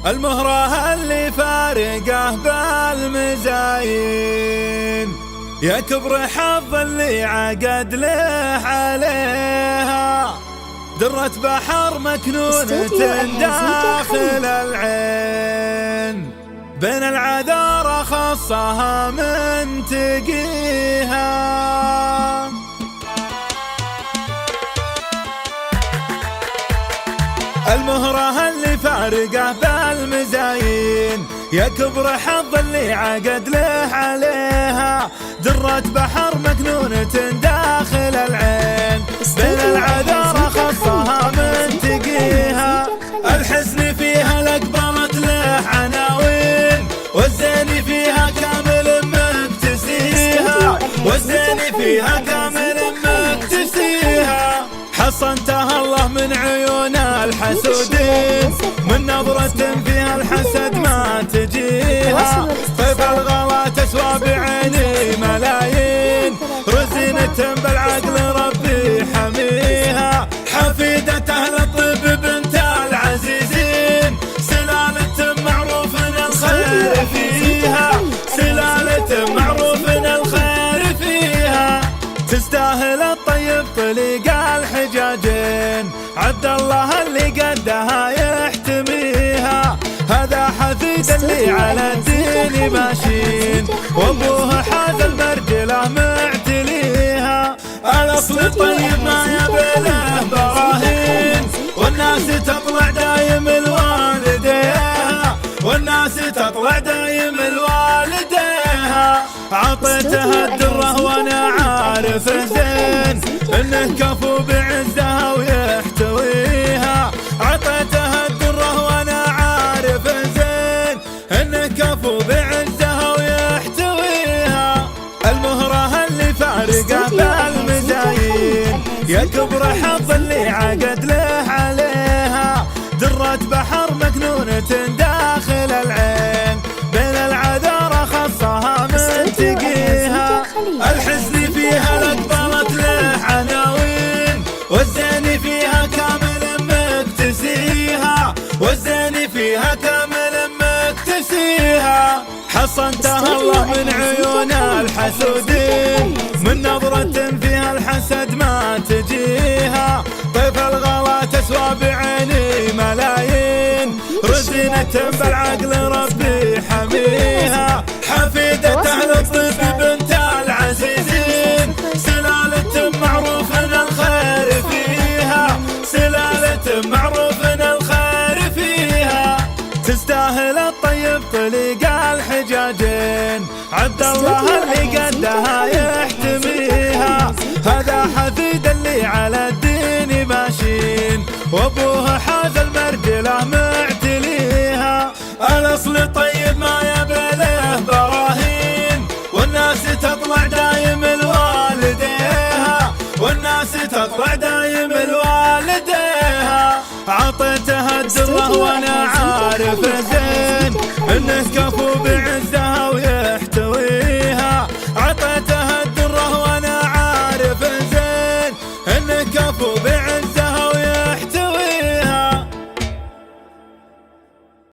المهرة اللي فارقه بالمزاين، يا كبر حظ اللي عقد له عليها، درة بحر مكنونة داخل العين، بين العذارى خصها من تقيها. المهرة اللي فارقه بالمزاين، يا كبر حظ اللي عقد له عليها، درة بحر مكنونة داخل العين، بين العذارى خصها من تقيها. الحسن فيها لقبلت له عناوين، والزين فيها كامل مكتسيها، والزين فيها كامل مكتسيها. حصنتها الله من عيون الحسودين، من نظرة فيها الحسد ما تجيها. طيب الغلا تسوى بعيني ملايين، رزينة بالعقل ربي حميها. حفيدة أهل الطب بنت العزيزين، سلالة معروف الخير فيها، سلالة معروف الخير فيها. تستاهل الطيب طليق الحجاجين، عبد الله اللي قدها يحتميها. هذا حفيد اللي على الدين ماشين، وابوه حاز المرجله معتليها. الاصل طيب ما يبله براهين، والناس تطلع دايم الوالديها، والناس تطلع دايم الوالديها. عطيتها الدره وانا عارف زين انه كفو بعزها ويحتويها. عطيتها الدره وانا عارف زين انه كفو بعزها ويحتويها. المهرة اللي فارقه بالمزاين، يا كبر حظ اللي عقد له عليها، درة بحر مكنونة داخل العين، بين العذارى خصها من تقيها. الحزن فيها لقبلت له عناوين، والزين فيها كامل مكتسيها، والزين فيها كامل مكتسيها. حصنتها الله من عيون الحسودين، من نظرة فيها الحسد ما تجيها. طيف الغلا تسوى بعيني ملايين، رزينة بالعقل ربي حميها. حفيدة أهل الطب بنت العزيزين، سلالة معروف الخير فيها، سلالة معروف الخير فيها. تستاهل الطيب طليق الحجاجين، عبد الله اللي قدها يحتميها. هذا حفيد اللي على الدين ماشين، وابوه حاز المرجله